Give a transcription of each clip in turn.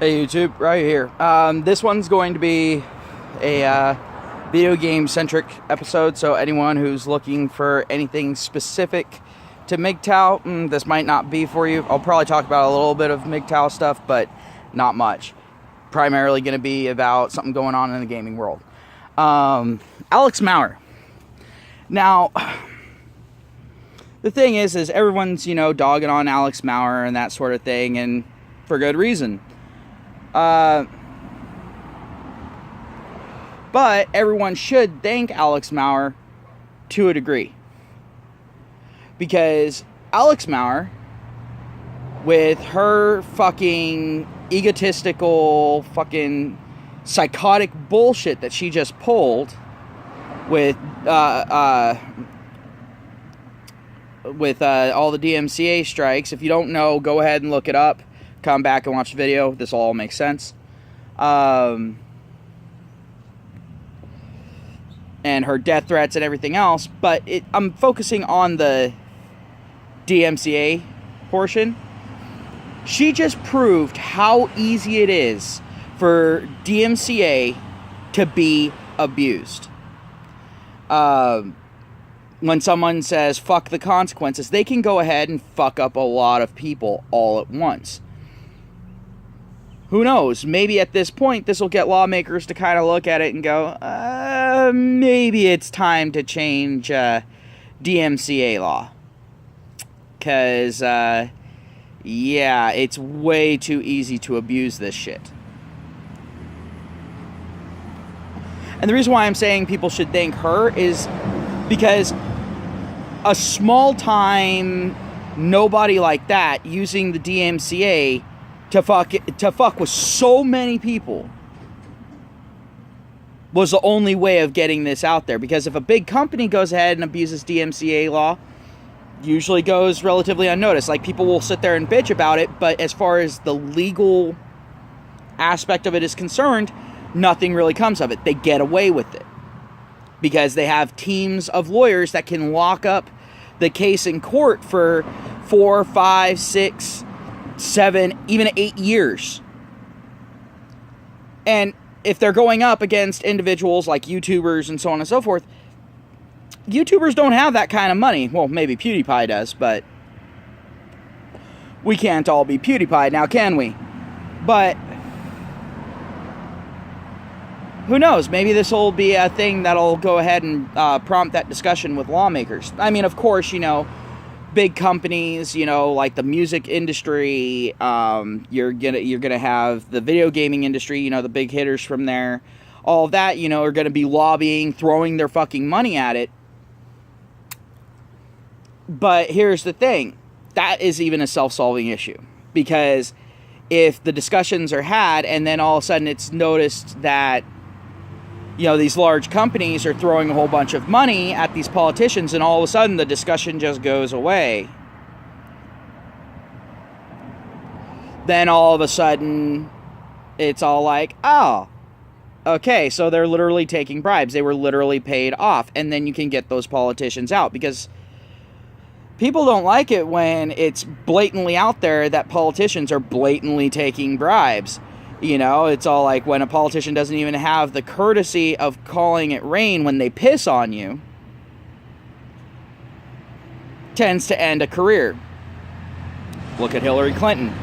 Hey YouTube, right here. This one's going to be a video game centric episode, so anyone who's looking for anything specific to MGTOW, this might not be for you. I'll probably talk about a little bit of MGTOW stuff, but not much. Primarily going to be about something going on in the gaming world. Alex Maurer. Now, the thing is everyone's, dogging on Alex Maurer and that sort of thing, and for good reason. But everyone should thank Alex Maurer to a degree. Because Alex Maurer, with her fucking egotistical, fucking psychotic bullshit that she just pulled with all the DMCA strikes. If you don't know, go ahead and look it up. Come back and watch the video. This will all make sense. And her death threats and everything else. But I'm focusing on the DMCA portion. She just proved how easy it is for DMCA to be abused. When someone says, fuck the consequences, they can go ahead and fuck up a lot of people all at once. Who knows? Maybe at this point, this will get lawmakers to kind of look at it and go, maybe it's time to change DMCA law. Because, yeah, it's way too easy to abuse this shit. And the reason why I'm saying people should thank her is because a small time nobody like that using the DMCA to fuck with so many people was the only way of getting this out there. Because if a big company goes ahead and abuses DMCA law, usually goes relatively unnoticed. Like, people will sit there and bitch about it, but as far as the legal aspect of it is concerned, nothing really comes of it. They get away with it because they have teams of lawyers that can lock up the case in court for 4, 5, 6, 7, even 8 years. And if they're going up against individuals like YouTubers and so on and so forth, YouTubers don't have that kind of money. Well, maybe PewDiePie does, but we can't all be PewDiePie now, can we? But who knows? Maybe this will be a thing that'll go ahead and prompt that discussion with lawmakers. I mean, of course, big companies, like the music industry, you're gonna have the video gaming industry, the big hitters from there. All of that, are gonna be lobbying, throwing their fucking money at it. But here's the thing. That is even a self-solving issue. Because if the discussions are had and then all of a sudden it's noticed that these large companies are throwing a whole bunch of money at these politicians, and all of a sudden the discussion just goes away. Then all of a sudden it's all like, oh, okay, so they're literally taking bribes. They were literally paid off. And then you can get those politicians out, because people don't like it when it's blatantly out there that politicians are blatantly taking bribes. It's all like when a politician doesn't even have the courtesy of calling it rain when they piss on you, tends to end a career. Look at Hillary Clinton.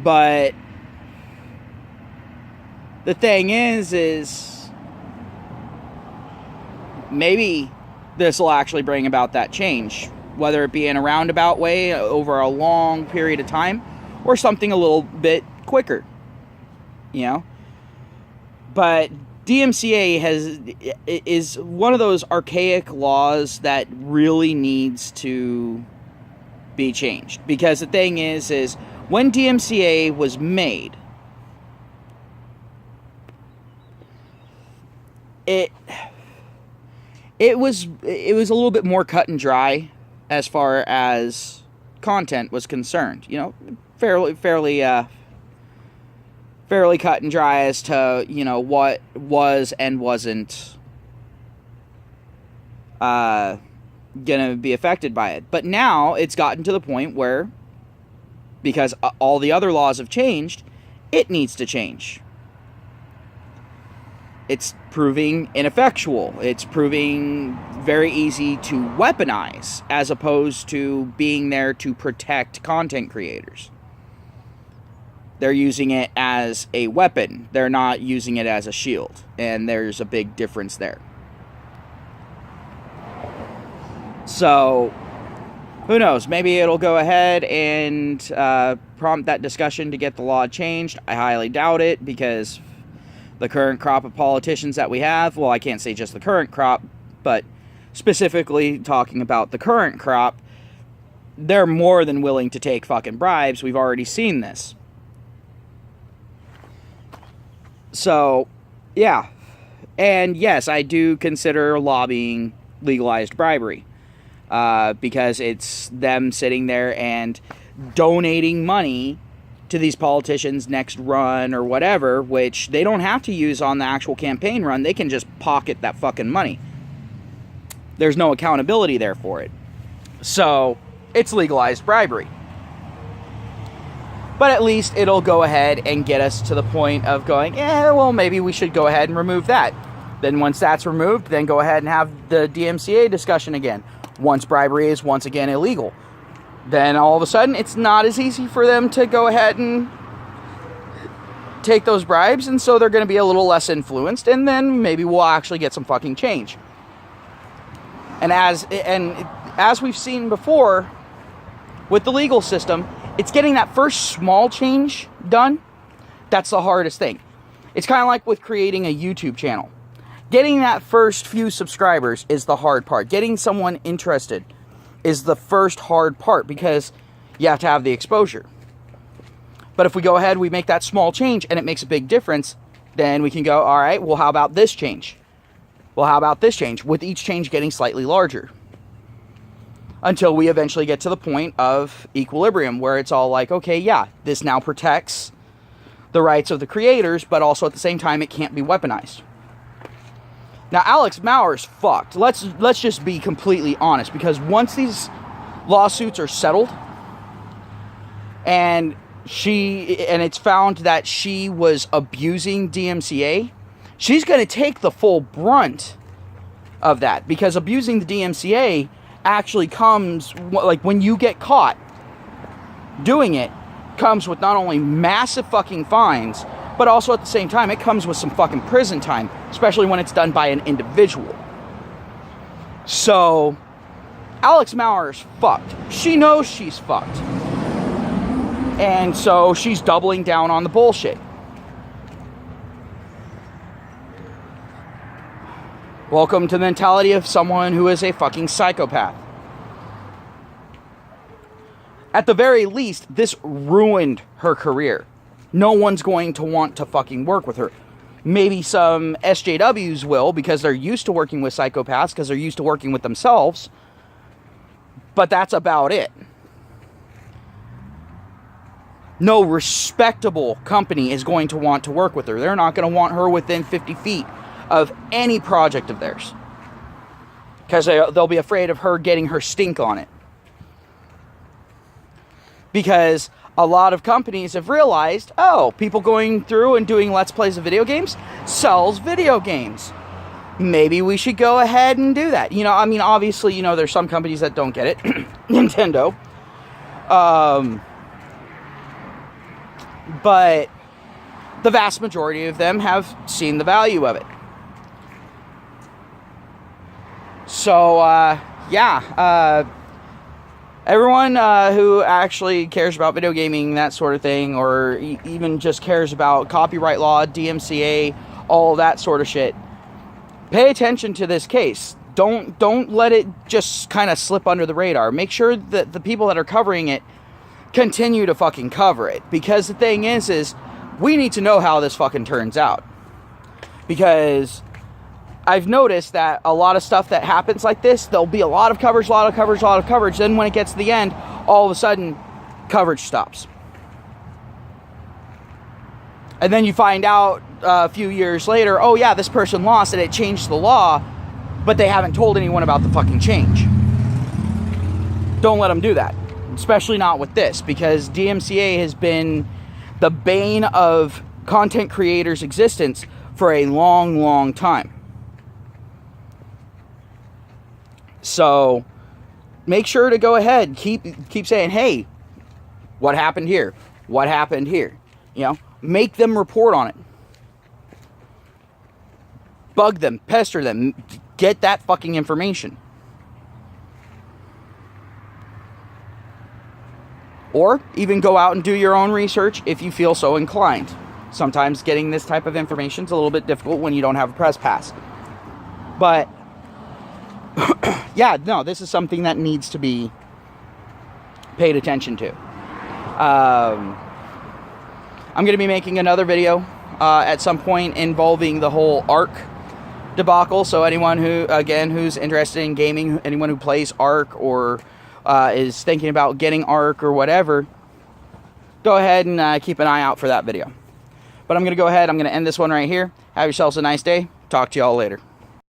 But the thing is maybe this will actually bring about that change, whether it be in a roundabout way over a long period of time, or something a little bit quicker, But DMCA is one of those archaic laws that really needs to be changed. Because the thing is when DMCA was made, it was a little bit more cut and dry as far as content was concerned. Fairly cut and dry as to, what was and wasn't gonna be affected by it. But now it's gotten to the point where because all the other laws have changed, it needs to change. It's proving ineffectual. It's proving very easy to weaponize, as opposed to being there to protect content creators. They're using it as a weapon. They're not using it as a shield. And there's a big difference there. So, who knows? Maybe it'll go ahead and prompt that discussion to get the law changed. I highly doubt it, because the current crop of politicians that we have, well, I can't say just the current crop, but specifically talking about the current crop, they're more than willing to take fucking bribes. We've already seen this. So, yeah. And yes, I do consider lobbying legalized bribery. Because it's them sitting there and donating money to these politicians' next run or whatever, which they don't have to use on the actual campaign run. They can just pocket that fucking money. There's no accountability there for it. So, it's legalized bribery. But at least it'll go ahead and get us to the point of going, yeah, well, maybe we should go ahead and remove that. Then once that's removed, then go ahead and have the DMCA discussion again. Once bribery is once again illegal, then all of a sudden it's not as easy for them to go ahead and take those bribes, and so they're going to be a little less influenced, and then maybe we'll actually get some fucking change. And as we've seen before with the legal system, it's getting that first small change done that's the hardest thing. It's kind of like with creating a YouTube channel. Getting that first few subscribers is the hard part. Getting someone interested is the first hard part, because you have to have the exposure. But if we go ahead, we make that small change and it makes a big difference, then we can go, all right, well, how about this change? Well, how about this change? With each change getting slightly larger. Until we eventually get to the point of equilibrium, where it's all like, okay, yeah, this now protects the rights of the creators, but also at the same time, it can't be weaponized. Now, Alex Mauer's fucked. Let's just be completely honest, because once these lawsuits are settled, and it's found that she was abusing DMCA, she's going to take the full brunt of that, because abusing the DMCA actually comes, like, when you get caught doing it, comes with not only massive fucking fines, but also at the same time, it comes with some fucking prison time, especially when it's done by an individual. So, Alex Mauer's fucked. She knows she's fucked. And so, she's doubling down on the bullshit. Welcome to the mentality of someone who is a fucking psychopath. At the very least, this ruined her career. No one's going to want to fucking work with her. Maybe some SJWs will, because they're used to working with psychopaths, because they're used to working with themselves. But that's about it. No respectable company is going to want to work with her. They're not going to want her within 50 feet of any project of theirs, because they'll be afraid of her getting her stink on it. Because a lot of companies have realized, oh, people going through and doing Let's Plays of video games sells video games. Maybe we should go ahead and do that. You know, I mean, obviously, you know, there's some companies that don't get it. Nintendo. But the vast majority of them have seen the value of it. So, everyone who actually cares about video gaming, that sort of thing, or even just cares about copyright law, DMCA, all that sort of shit, pay attention to this case. Don't let it just kind of slip under the radar. Make sure that the people that are covering it continue to fucking cover it. Because the thing is we need to know how this fucking turns out. Because I've noticed that a lot of stuff that happens like this, there'll be a lot of coverage. Then when it gets to the end, all of a sudden, coverage stops. And then you find out a few years later, oh yeah, this person lost and it changed the law, but they haven't told anyone about the fucking change. Don't let them do that. especially not with this, because DMCA has been the bane of content creators' existence for a long, long time. So make sure to go ahead, keep saying, hey, what happened here? What happened here? You know, make them report on it. Bug them, pester them, get that fucking information. Or even go out and do your own research if you feel so inclined. Sometimes getting this type of information is a little bit difficult when you don't have a press pass. But yeah, no, this is something that needs to be paid attention to. I'm going to be making another video at some point involving the whole ARC debacle. So anyone who's interested in gaming, anyone who plays ARC or is thinking about getting ARC or whatever, go ahead and keep an eye out for that video. But I'm going to go ahead, I'm going to end this one right here. Have yourselves a nice day. Talk to y'all later.